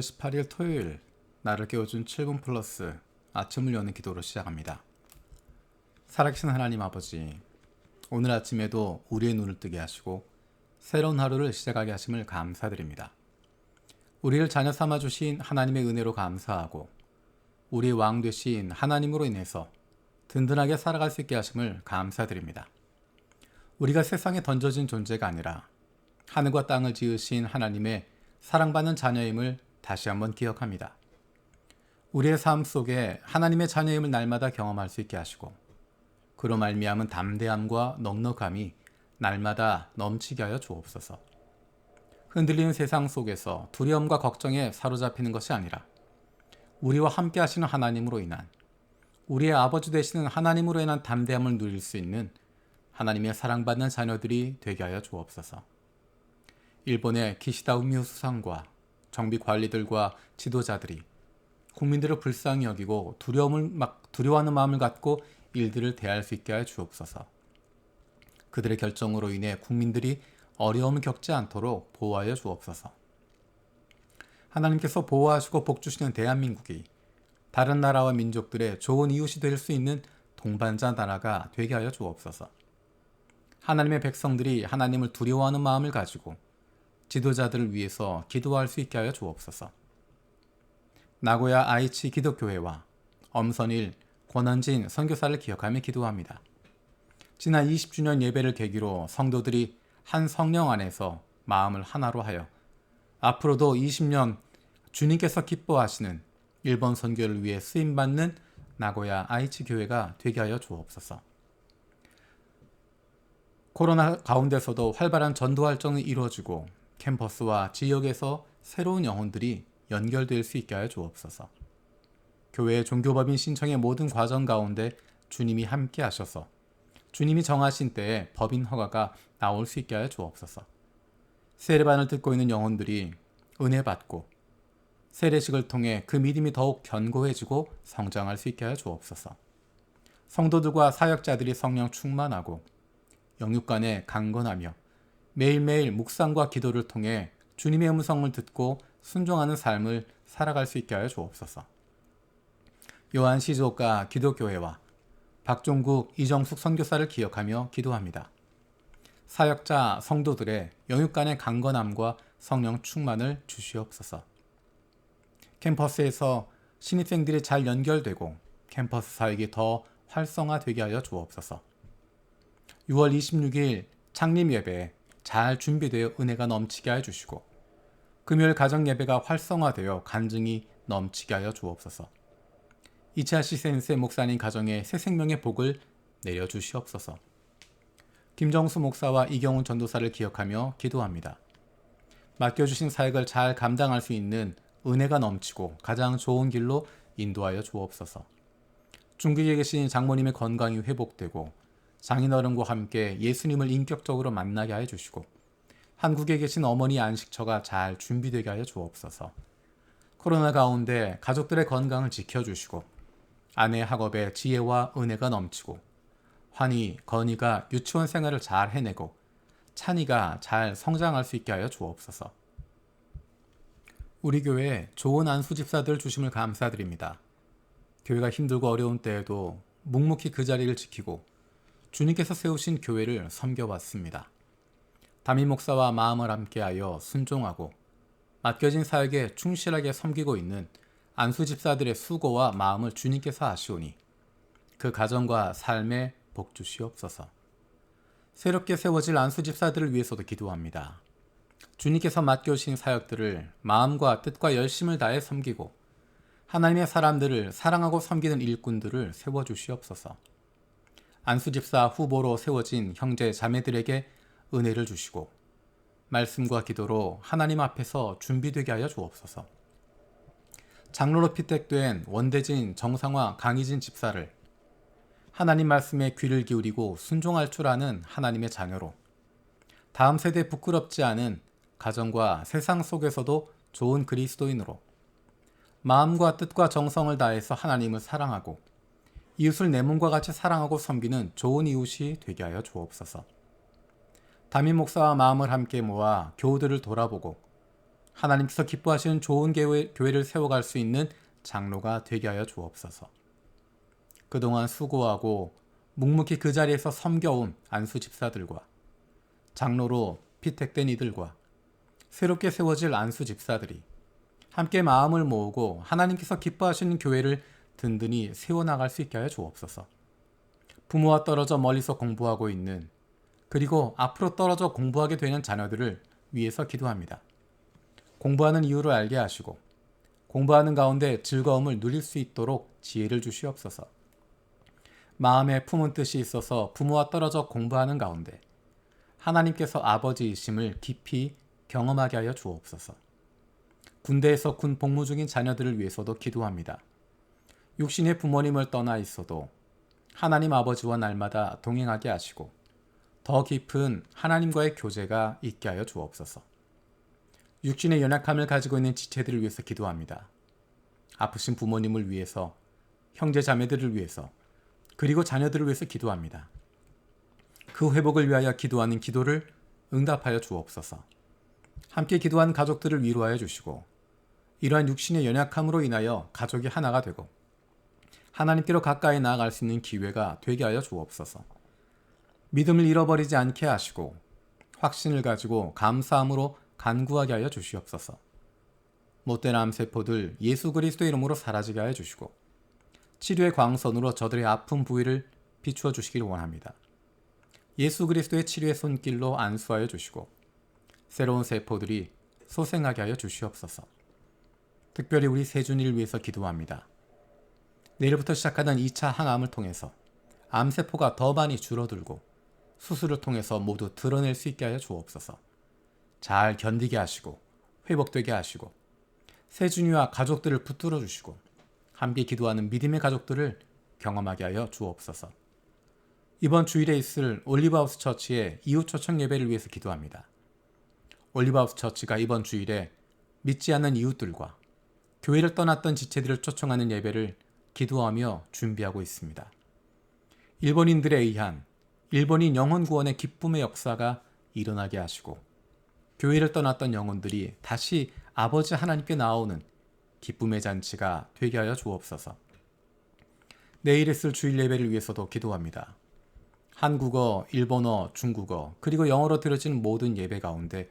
5월 18일 토요일, 나를 깨워준 7분 플러스 아침을 여는 기도로 시작합니다. 살아계신 하나님 아버지, 오늘 아침에도 우리의 눈을 뜨게 하시고 새로운 하루를 시작하게 하심을 감사드립니다. 우리를 자녀 삼아주신 하나님의 은혜로 감사하고 우리의 왕 되신 하나님으로 인해서 든든하게 살아갈 수 있게 하심을 감사드립니다. 우리가 세상에 던져진 존재가 아니라 하늘과 땅을 지으신 하나님의 사랑받는 자녀임을 다시 한번 기억합니다. 우리의 삶 속에 하나님의 자녀임을 날마다 경험할 수 있게 하시고 그로 말미암은 담대함과 넉넉함이 날마다 넘치게 하여 주옵소서. 흔들리는 세상 속에서 두려움과 걱정에 사로잡히는 것이 아니라 우리와 함께 하시는 하나님으로 인한, 우리의 아버지 되시는 하나님으로 인한 담대함을 누릴 수 있는 하나님의 사랑받는 자녀들이 되게 하여 주옵소서. 일본의 기시다 우미오 수상과 정비 관리들과 지도자들이 국민들을 불쌍히 여기고 두려워하는 마음을 갖고 일들을 대할 수 있게 하여 주옵소서. 그들의 결정으로 인해 국민들이 어려움을 겪지 않도록 보호하여 주옵소서. 하나님께서 보호하시고 복주시는 대한민국이 다른 나라와 민족들의 좋은 이웃이 될 수 있는 동반자 나라가 되게 하여 주옵소서. 하나님의 백성들이 하나님을 두려워하는 마음을 가지고 지도자들을 위해서 기도할 수 있게 하여 주옵소서. 나고야 아이치 기독교회와 엄선일 권한진 선교사를 기억하며 기도합니다. 지난 20주년 예배를 계기로 성도들이 한 성령 안에서 마음을 하나로 하여 앞으로도 20년 주님께서 기뻐하시는 일본 선교를 위해 쓰임받는 나고야 아이치 교회가 되게 하여 주옵소서. 코로나 가운데서도 활발한 전도 활동이 이루어지고 캠퍼스와 지역에서 새로운 영혼들이 연결될 수 있게 하여 주옵소서. 교회의 종교법인 신청의 모든 과정 가운데 주님이 함께 하셔서 주님이 정하신 때에 법인 허가가 나올 수 있게 하여 주옵소서. 세례반을 듣고 있는 영혼들이 은혜 받고 세례식을 통해 그 믿음이 더욱 견고해지고 성장할 수 있게 하여 주옵소서. 성도들과 사역자들이 성령 충만하고 영육 간에 강건하며 매일매일 묵상과 기도를 통해 주님의 음성을 듣고 순종하는 삶을 살아갈 수 있게 하여 주옵소서. 요한 시조가 기독교회와 박종국, 이정숙 선교사를 기억하며 기도합니다. 사역자 성도들의 영육 간의 강건함과 성령 충만을 주시옵소서. 캠퍼스에서 신입생들이 잘 연결되고 캠퍼스 사역이 더 활성화되게 하여 주옵소서. 6월 26일 창립 예배에 잘 준비되어 은혜가 넘치게 하여 주시고 금요일 가정 예배가 활성화되어 간증이 넘치게 하여 주옵소서. 이치하시 센세 목사님 가정에 새 생명의 복을 내려주시옵소서. 김정수 목사와 이경훈 전도사를 기억하며 기도합니다. 맡겨주신 사역을 잘 감당할 수 있는 은혜가 넘치고 가장 좋은 길로 인도하여 주옵소서. 중국에 계신 장모님의 건강이 회복되고 장인어른과 함께 예수님을 인격적으로 만나게 하여 주시고 한국에 계신 어머니 안식처가 잘 준비되게 하여 주옵소서. 코로나 가운데 가족들의 건강을 지켜주시고 아내 학업에 지혜와 은혜가 넘치고 환희, 건희가 유치원 생활을 잘 해내고 찬이가 잘 성장할 수 있게 하여 주옵소서. 우리 교회에 좋은 안수 집사들 주심을 감사드립니다. 교회가 힘들고 어려운 때에도 묵묵히 그 자리를 지키고 주님께서 세우신 교회를 섬겨왔습니다. 담임 목사와 마음을 함께하여 순종하고 맡겨진 사역에 충실하게 섬기고 있는 안수 집사들의 수고와 마음을 주님께서 아시오니 그 가정과 삶에 복 주시옵소서. 새롭게 세워질 안수 집사들을 위해서도 기도합니다. 주님께서 맡겨주신 사역들을 마음과 뜻과 열심을 다해 섬기고 하나님의 사람들을 사랑하고 섬기는 일꾼들을 세워주시옵소서. 안수집사 후보로 세워진 형제 자매들에게 은혜를 주시고 말씀과 기도로 하나님 앞에서 준비되게 하여 주옵소서. 장로로 피택된 원대진, 정상화, 강희진 집사를 하나님 말씀에 귀를 기울이고 순종할 줄 아는 하나님의 자녀로 다음 세대에 부끄럽지 않은 가정과 세상 속에서도 좋은 그리스도인으로 마음과 뜻과 정성을 다해서 하나님을 사랑하고 이웃을 내 몸과 같이 사랑하고 섬기는 좋은 이웃이 되게 하여 주옵소서. 담임 목사와 마음을 함께 모아 교우들을 돌아보고 하나님께서 기뻐하시는 좋은 교회를 세워갈 수 있는 장로가 되게 하여 주옵소서. 그동안 수고하고 묵묵히 그 자리에서 섬겨온 안수 집사들과 장로로 피택된 이들과 새롭게 세워질 안수 집사들이 함께 마음을 모으고 하나님께서 기뻐하시는 교회를 든든히 세워나갈 수 있게 하여 주옵소서. 부모와 떨어져 멀리서 공부하고 있는, 그리고 앞으로 떨어져 공부하게 되는 자녀들을 위해서 기도합니다. 공부하는 이유를 알게 하시고 공부하는 가운데 즐거움을 누릴 수 있도록 지혜를 주시옵소서. 마음에 품은 뜻이 있어서 부모와 떨어져 공부하는 가운데 하나님께서 아버지이심을 깊이 경험하게 하여 주옵소서. 군대에서 군 복무 중인 자녀들을 위해서도 기도합니다. 육신의 부모님을 떠나 있어도 하나님 아버지와 날마다 동행하게 하시고 더 깊은 하나님과의 교제가 있게 하여 주옵소서. 육신의 연약함을 가지고 있는 지체들을 위해서 기도합니다. 아프신 부모님을 위해서, 형제 자매들을 위해서, 그리고 자녀들을 위해서 기도합니다. 그 회복을 위하여 기도하는 기도를 응답하여 주옵소서. 함께 기도한 가족들을 위로하여 주시고 이러한 육신의 연약함으로 인하여 가족이 하나가 되고 하나님께로 가까이 나아갈 수 있는 기회가 되게 하여 주옵소서. 믿음을 잃어버리지 않게 하시고 확신을 가지고 감사함으로 간구하게 하여 주시옵소서. 못된 암세포들 예수 그리스도의 이름으로 사라지게 하여 주시고 치료의 광선으로 저들의 아픈 부위를 비추어 주시길 원합니다. 예수 그리스도의 치료의 손길로 안수하여 주시고 새로운 세포들이 소생하게 하여 주시옵소서. 특별히 우리 세준이를 위해서 기도합니다. 내일부터 시작하는 2차 항암을 통해서 암세포가 더 많이 줄어들고 수술을 통해서 모두 드러낼 수 있게 하여 주옵소서. 잘 견디게 하시고 회복되게 하시고 세준이와 가족들을 붙들어 주시고 함께 기도하는 믿음의 가족들을 경험하게 하여 주옵소서. 이번 주일에 있을 올리브하우스 처치의 이웃 초청 예배를 위해서 기도합니다. 올리브하우스 처치가 이번 주일에 믿지 않는 이웃들과 교회를 떠났던 지체들을 초청하는 예배를 기도하며 준비하고 있습니다. 일본인들에 의한 일본인 영혼 구원의 기쁨의 역사가 일어나게 하시고 교회를 떠났던 영혼들이 다시 아버지 하나님께 나오는 기쁨의 잔치가 되게 하여 주옵소서. 내일 있을 주일 예배를 위해서도 기도합니다. 한국어, 일본어, 중국어, 그리고 영어로 드려지는 모든 예배 가운데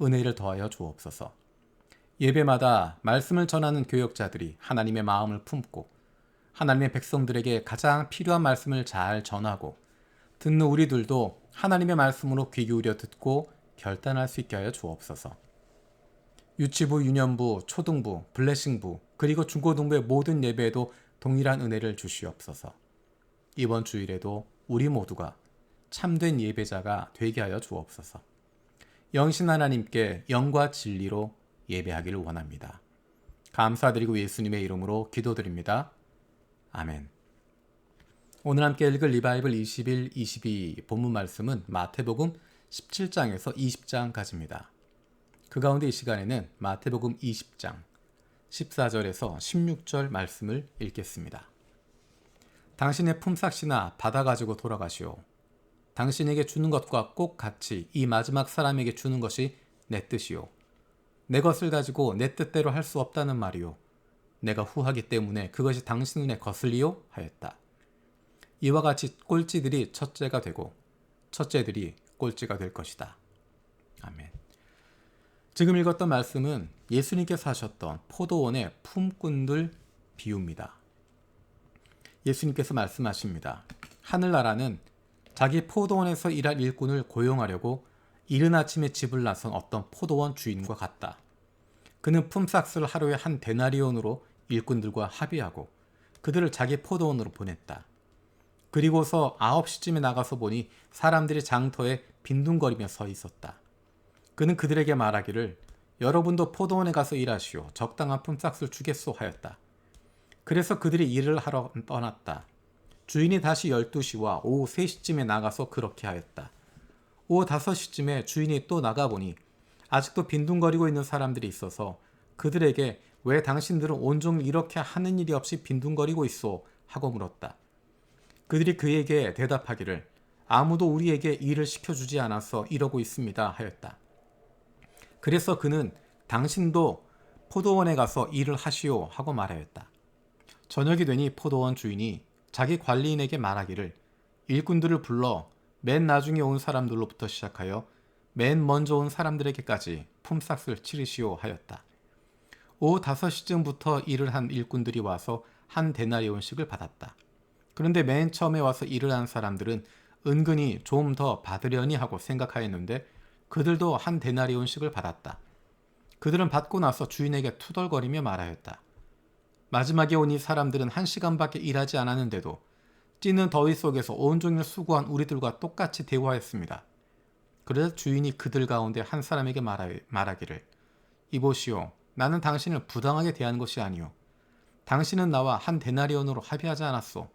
은혜를 더하여 주옵소서. 예배마다 말씀을 전하는 교역자들이 하나님의 마음을 품고 하나님의 백성들에게 가장 필요한 말씀을 잘 전하고 듣는 우리들도 하나님의 말씀으로 귀 기울여 듣고 결단할 수 있게 하여 주옵소서. 유치부, 유년부, 초등부, 블레싱부, 그리고 중고등부의 모든 예배에도 동일한 은혜를 주시옵소서. 이번 주일에도 우리 모두가 참된 예배자가 되게 하여 주옵소서. 영신 하나님께 영과 진리로 예배하기를 원합니다. 감사드리고 예수님의 이름으로 기도드립니다. 아멘. 오늘 함께 읽을 리바이블 21, 22 본문 말씀은 마태복음 17장에서 20장까지입니다. 그 가운데 이 시간에는 마태복음 20장 14절에서 16절 말씀을 읽겠습니다. 당신의 품삯이나 받아가지고 돌아가시오. 당신에게 주는 것과 꼭 같이 이 마지막 사람에게 주는 것이 내 뜻이오. 내 것을 가지고 내 뜻대로 할 수 없다는 말이오. 내가 후하기 때문에 그것이 당신 눈에 거슬리오 하였다. 이와 같이 꼴찌들이 첫째가 되고 첫째들이 꼴찌가 될 것이다. 아멘. 지금 읽었던 말씀은 예수님께서 하셨던 포도원의 품꾼들 비유입니다. 예수님께서 말씀하십니다. 하늘나라는 자기 포도원에서 일할 일꾼을 고용하려고 이른 아침에 집을 나선 어떤 포도원 주인과 같다. 그는 품삯을 하루에 한 데나리온으로 일꾼들과 합의하고 그들을 자기 포도원으로 보냈다. 그리고서 9시쯤에 나가서 보니 사람들이 장터에 빈둥거리며 서 있었다. 그는 그들에게 말하기를 여러분도 포도원에 가서 일하시오. 적당한 품삯을 주겠소 하였다. 그래서 그들이 일을 하러 떠났다. 주인이 다시 12시와 오후 3시쯤에 나가서 그렇게 하였다. 오후 5시쯤에 주인이 또 나가보니 아직도 빈둥거리고 있는 사람들이 있어서 그들에게 왜 당신들은 온종일 이렇게 하는 일이 없이 빈둥거리고 있소? 하고 물었다. 그들이 그에게 대답하기를 아무도 우리에게 일을 시켜주지 않아서 이러고 있습니다 하였다. 그래서 그는 당신도 포도원에 가서 일을 하시오 하고 말하였다. 저녁이 되니 포도원 주인이 자기 관리인에게 말하기를 일꾼들을 불러 맨 나중에 온 사람들로부터 시작하여 맨 먼저 온 사람들에게까지 품삯을 치르시오 하였다. 오후 5시쯤부터 일을 한 일꾼들이 와서 한 데나리온씩을 받았다. 그런데 맨 처음에 와서 일을 한 사람들은 은근히 좀 더 받으려니 하고 생각하였는데 그들도 한 데나리온씩을 받았다. 그들은 받고 나서 주인에게 투덜거리며 말하였다. 마지막에 온 이 사람들은 1시간밖에 일하지 않았는데도 찌는 더위 속에서 온종일 수고한 우리들과 똑같이 대우하였습니다. 그러자 주인이 그들 가운데 한 사람에게 말하기를 이보시오. 나는 당신을 부당하게 대한 것이 아니오. 당신은 나와 한 데나리온으로 합의하지 않았소.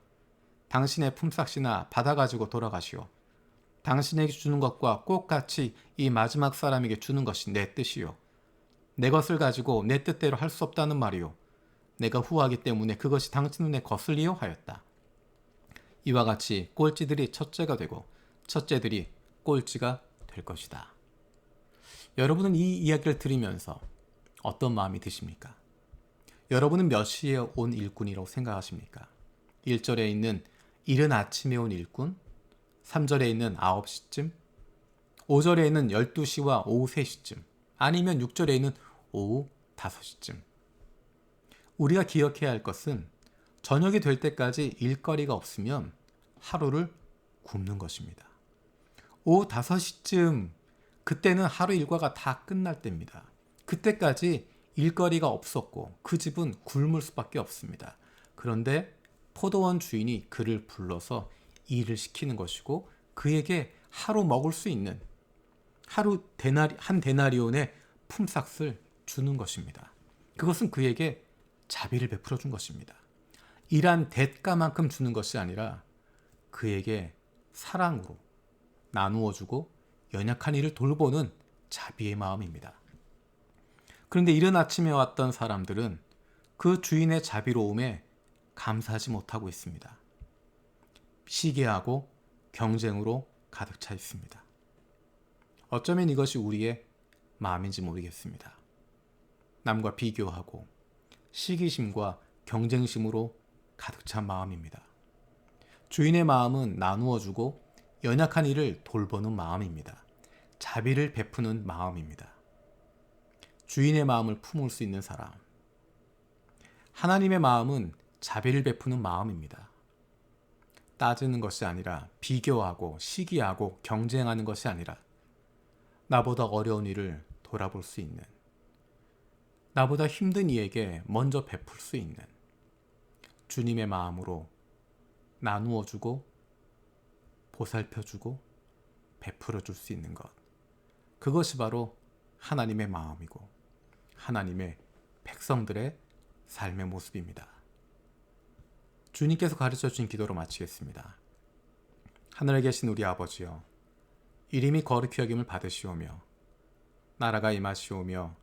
당신의 품삯이나 받아가지고 돌아가시오. 당신에게 주는 것과 똑같이 이 마지막 사람에게 주는 것이 내 뜻이오. 내 것을 가지고 내 뜻대로 할 수 없다는 말이오. 내가 후하기 때문에 그것이 당신 눈에 거슬리오 하였다. 이와 같이 꼴찌들이 첫째가 되고 첫째들이 꼴찌가 될 것이다. 여러분은 이 이야기를 들으면서 어떤 마음이 드십니까? 여러분은 몇 시에 온 일꾼이라고 생각하십니까? 1절에 있는 이른 아침에 온 일꾼, 3절에 있는 9시쯤, 5절에 있는 12시와 오후 3시쯤, 아니면 6절에 있는 오후 5시쯤. 우리가 기억해야 할 것은 저녁이 될 때까지 일거리가 없으면 하루를 굶는 것입니다. 오후 5시쯤, 그때는 하루 일과가 다 끝날 때입니다. 그때까지 일거리가 없었고 그 집은 굶을 수밖에 없습니다. 그런데 포도원 주인이 그를 불러서 일을 시키는 것이고 그에게 하루 먹을 수 있는 한 데나리온의 품삯을 주는 것입니다. 그것은 그에게 자비를 베풀어 준 것입니다. 일한 대가만큼 주는 것이 아니라 그에게 사랑으로 나누어 주고 연약한 이를 돌보는 자비의 마음입니다. 그런데 이른 아침에 왔던 사람들은 그 주인의 자비로움에 감사하지 못하고 있습니다. 시기하고 경쟁으로 가득 차 있습니다. 어쩌면 이것이 우리의 마음인지 모르겠습니다. 남과 비교하고 시기심과 경쟁심으로 가득 찬 마음입니다. 주인의 마음은 나누어 주고 연약한 이를 돌보는 마음입니다. 자비를 베푸는 마음입니다. 주인의 마음을 품을 수 있는 사람. 하나님의 마음은 자비를 베푸는 마음입니다. 따지는 것이 아니라 비교하고 시기하고 경쟁하는 것이 아니라 나보다 어려운 일을 돌아볼 수 있는, 나보다 힘든 이에게 먼저 베풀 수 있는 주님의 마음으로 나누어 주고 보살펴 주고 베풀어 줄 수 있는 것. 그것이 바로 하나님의 마음이고 하나님의 백성들의 삶의 모습입니다. 주님께서 가르쳐 주신 기도로 마치겠습니다. 하늘에 계신 우리 아버지여, 이름이 거룩히 여김을 받으시오며 나라가 임하시오며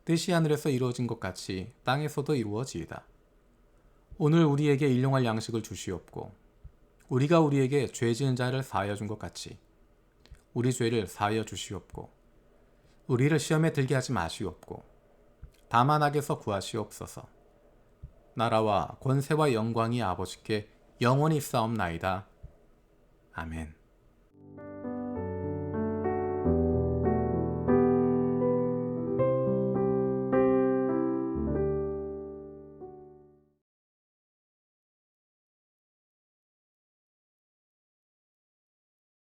뜻이 하늘에서 이루어진 것 같이 땅에서도 이루어지이다. 오늘 우리에게 일용할 양식을 주시옵고 우리가 우리에게 죄 지은 자를 사하여 준 것 같이 우리 죄를 사하여 주시옵고 우리를 시험에 들게 하지 마시옵고 다만 악에서 구하시옵소서. 나라와 권세와 영광이 아버지께 영원히 있사옵나이다. 아멘.